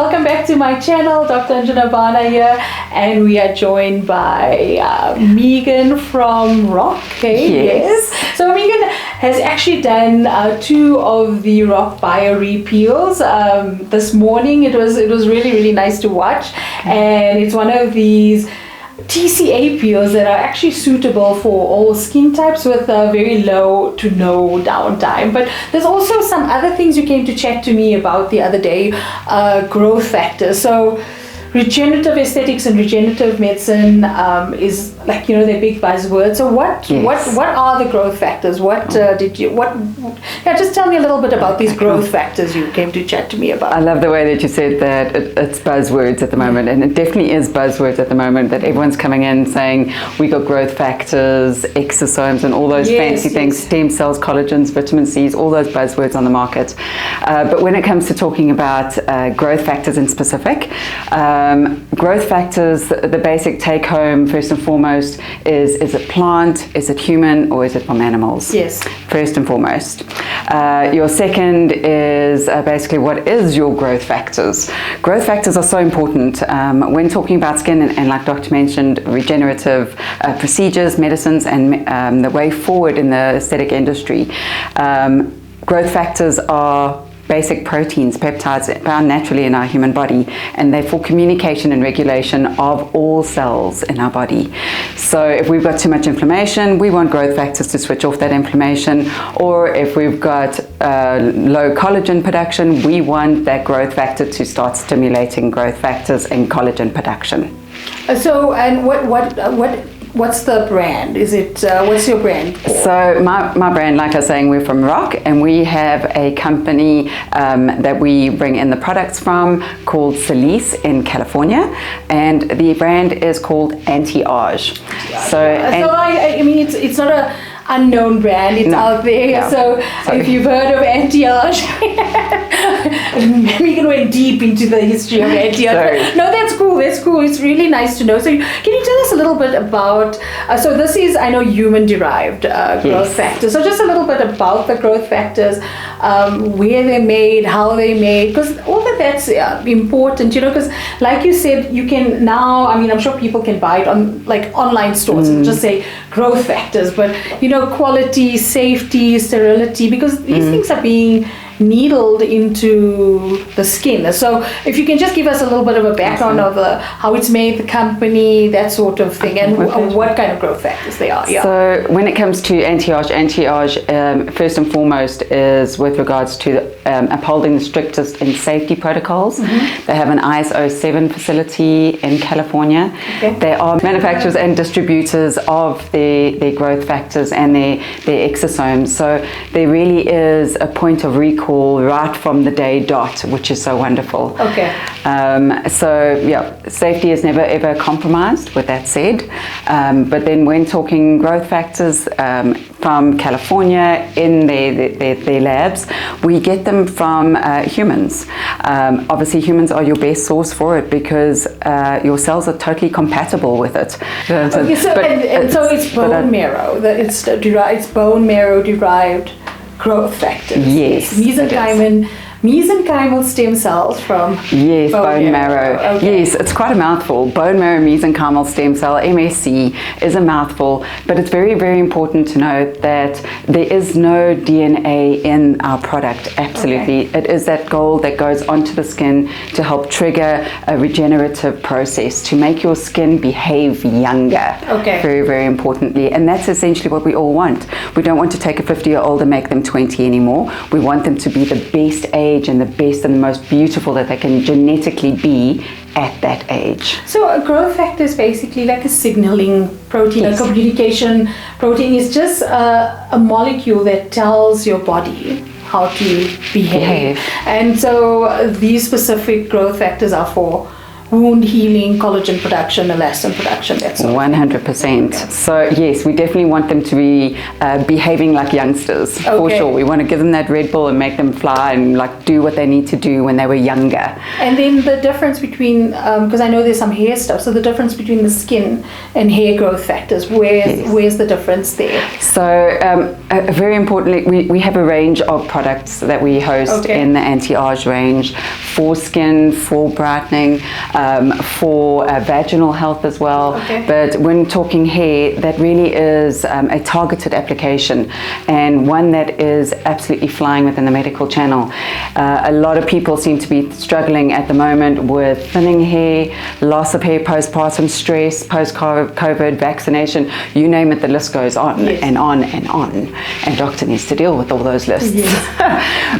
welcome back to my channel. Dr. Anjana Bhana here, and we are joined by Megan from Rock. Yes. So Megan has actually done 2 of the Rock Bio repeals this morning. It was really nice to watch, and it's one of these TCA peels that are actually suitable for all skin types with very low to no downtime. But there's also some other things you came to chat to me about the other day, growth factors. So regenerative aesthetics and regenerative medicine is like, they're big buzzwords. So what are the growth factors? Just tell me a little bit about these growth factors you came to chat to me about. I love the way that you said that it's buzzwords at the moment, and it definitely is buzzwords at the moment, that everyone's coming in saying we got growth factors, exosomes, and all those fancy things, stem cells, collagens, vitamin C's, all those buzzwords on the market. But when it comes to talking about growth factors in specific, growth factors, the basic take home first and foremost is it plant, is it human, or is it from animals? Yes. First and foremost. Your second is basically what is your growth factors. Growth factors are so important when talking about skin and like Dr. mentioned, regenerative procedures, medicines, and the way forward in the aesthetic industry. Growth factors are basic proteins, peptides found naturally in our human body, and they're for communication and regulation of all cells in our body. So if we've got too much inflammation, we want growth factors to switch off that inflammation, or if we've got low collagen production, we want that growth factor to start stimulating growth factors and collagen production. So, and what's the brand? Is it, what's your brand? So my brand, like I was saying, we're from Rock, and we have a company that we bring in the products from called Cellular in California, and the brand is called Anti-Age. I mean, it's not a unknown brand, it's out there. Yeah. So if you've heard of Anti-Age, we can went deep into the history of Anti-Age. No, that's cool. It's really nice to know. So can you tell us a little bit about, so this is, I know, human derived growth factors. So just a little bit about the growth factors, where they're made, how they're made, because all of that's important, because like you said, you can now, I mean, I'm sure people can buy it on like online stores and just say growth factors, but quality, safety, sterility, because these things are being needled into the skin. So if you can just give us a little bit of a background of how it's made, the company, that sort of thing, and what kind of growth factors they are. Yeah. So when it comes to Anti-Age, first and foremost is with regards to upholding the strictest in safety protocols. They have an ISO 7 facility in California. They are manufacturers and distributors of their growth factors and their exosomes. So there really is a point of recall right from the day dot, which is so wonderful. Safety is never ever compromised, with that said. But then when talking growth factors from California in their labs, we get them from humans. Obviously humans are your best source for it because your cells are totally compatible with it. So it's bone marrow, it's bone marrow derived growth factors. Yes. Mesenchymal stem cells from bone marrow. Yes, it's quite a mouthful. Bone marrow mesenchymal stem cell, MSC, is a mouthful, but it's very, very important to note that there is no DNA in our product. Absolutely. It is that gold that goes onto the skin to help trigger a regenerative process to make your skin behave younger. Very, very importantly. And that's essentially what we all want. We don't want to take a 50-year-old and make them 20 anymore. We want them to be the best age and the best and the most beautiful that they can genetically be at that age. So a growth factor is basically like a signaling protein, a communication protein. It's just a molecule that tells your body how to behave. And so these specific growth factors are for wound healing, collagen production, elastin production, that sort of 100%. So yes, we definitely want them to be behaving like youngsters, for sure. We want to give them that Red Bull and make them fly and like do what they need to do when they were younger. And then the difference between, because I know there's some hair stuff, so the difference between the skin and hair growth factors, where's the difference there? So very importantly, we have a range of products that we host in the anti-age range for skin, for brightening, for vaginal health as well. But when talking hair, that really is a targeted application and one that is absolutely flying within the medical channel. A lot of people seem to be struggling at the moment with thinning hair, loss of hair, postpartum stress, post-COVID, vaccination, you name it, the list goes on and on and on. And doctor needs to deal with all those lists.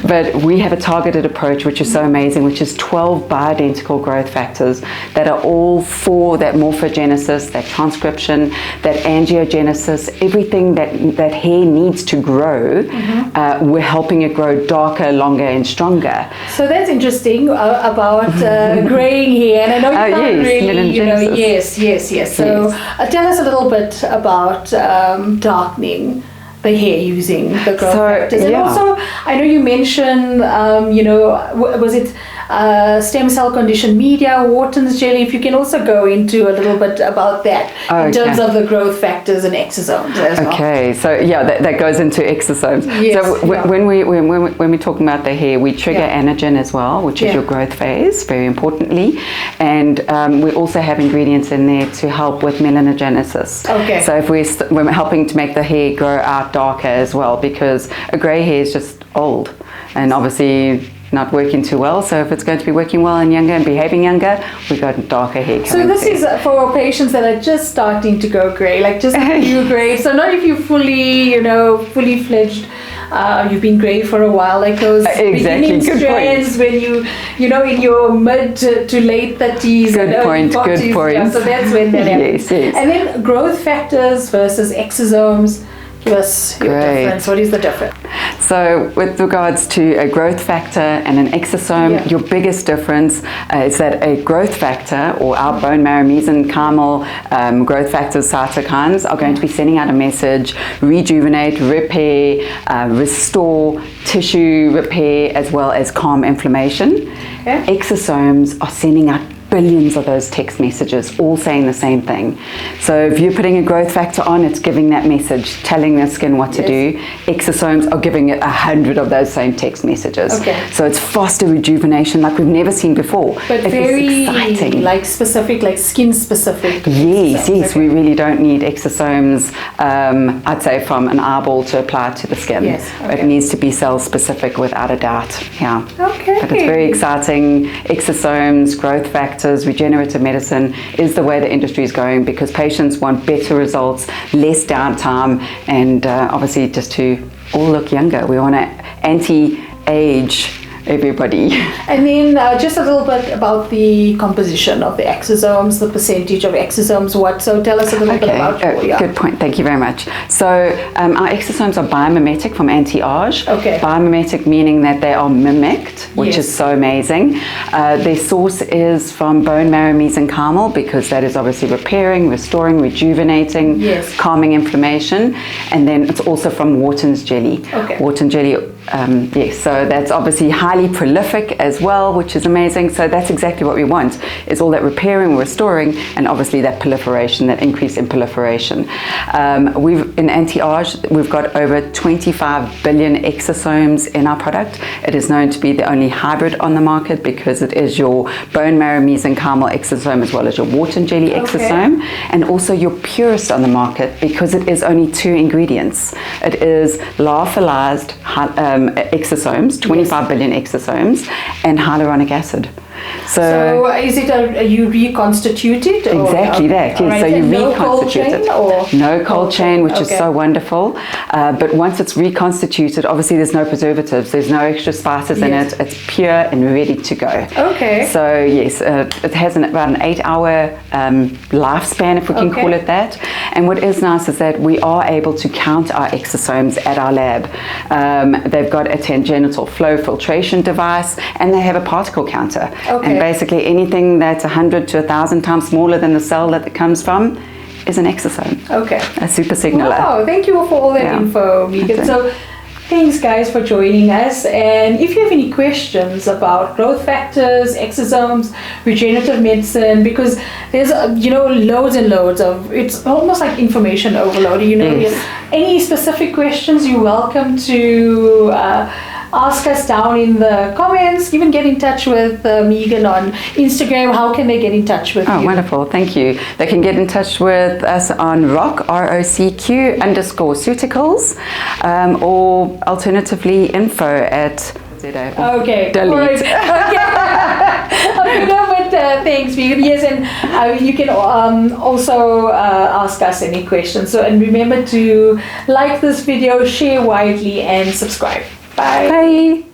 But we have a targeted approach, which is so amazing, which is 12 bioidentical growth factors that are all for that morphogenesis, that transcription, that angiogenesis, everything that hair needs to grow. We're helping it grow darker, longer, and stronger. So that's interesting about graying hair, and I know you can't really, yes. So tell us a little bit about darkening the hair using the growth factors. And also, I know you mentioned, was it stem cell conditioned media, Wharton's jelly? If you can also go into a little bit about that in terms of the growth factors and exosomes as well. Okay, so that goes into exosomes. When we're talking about the hair, we trigger anagen as well, which is your growth phase, very importantly. And we also have ingredients in there to help with melanogenesis. So if we're helping to make the hair grow out darker as well, because a grey hair is just old and obviously not working too well. So if it's going to be working well and younger and behaving younger, we've got darker hair coming. So this is for patients that are just starting to go grey, like just a few grey. So not if you fully fledged, you've been grey for a while, like those beginning strands when you in your mid to late 30s. Good point. So that's when that happens. And then growth factors versus exosomes. Give us your difference. What is the difference? So with regards to a growth factor and an exosome, your biggest difference is that a growth factor, or our bone marrow mesenchymal growth factors, cytokines, are going to be sending out a message: rejuvenate, repair, restore, tissue repair, as well as calm inflammation. Exosomes are sending out billions of those text messages, all saying the same thing. So if you're putting a growth factor on, it's giving that message, telling the skin what to do. Exosomes are giving it 100 of those same text messages. So it's faster rejuvenation like we've never seen before. But very exciting. Like specific, like skin specific. Yes, we really don't need exosomes, I'd say, from an eyeball to apply to the skin. It needs to be cell specific without a doubt. But it's very exciting. Exosomes, growth factors, regenerative medicine is the way the industry is going, because patients want better results, less downtime, and obviously just to all look younger. We want to anti-age everybody. And then just a little bit about the composition of the exosomes, the percentage of exosomes, so tell us a little bit about Good point, thank you very much. So our exosomes are biomimetic from anti-age. Biomimetic meaning that they are mimicked, which is so amazing. Their source is from bone marrow mesenchymal, because that is obviously repairing, restoring, rejuvenating, calming inflammation. And then it's also from Wharton's jelly. Wharton jelly, so that's obviously highly prolific as well, which is amazing. So that's exactly what we want, is all that repairing, restoring, and obviously that proliferation, that increase in proliferation. In anti-age, we've got over 25 billion exosomes in our product. It is known to be the only hybrid on the market, because it is your bone marrow mesenchymal exosome as well as your Wharton jelly exosome, and also your purest on the market, because it is only 2 ingredients. It is lyophilized exosomes, 25 billion exosomes, and hyaluronic acid. So is it you reconstitute it? Exactly that. So you reconstitute it. No cold chain, which is so wonderful. But once it's reconstituted, obviously there's no preservatives, there's no extra spices in it. It's pure and ready to go. So yes, it has about an 8-hour lifespan, if we can call it that. And what is nice is that we are able to count our exosomes at our lab. They've got a tangential flow filtration device, and they have a particle counter. Okay. And basically anything that's 100 to 1,000 times smaller than the cell that it comes from is an exosome. Okay. A super signaler. Wow, thank you for all that info, Megan. So thanks guys for joining us, and if you have any questions about growth factors, exosomes, regenerative medicine, because there's loads and loads of, it's almost like information overload, any specific questions, you're welcome to ask us down in the comments. Even get in touch with Megan on Instagram. How can they get in touch with you? Oh, wonderful. Thank you. They can get in touch with us on ROCQ, ROCQ_Suticals, or alternatively info@. Okay. Delete. All right. Okay. But thanks, Megan. Yes, and you can also ask us any questions. So, and remember to like this video, share widely, and subscribe. Bye. Bye.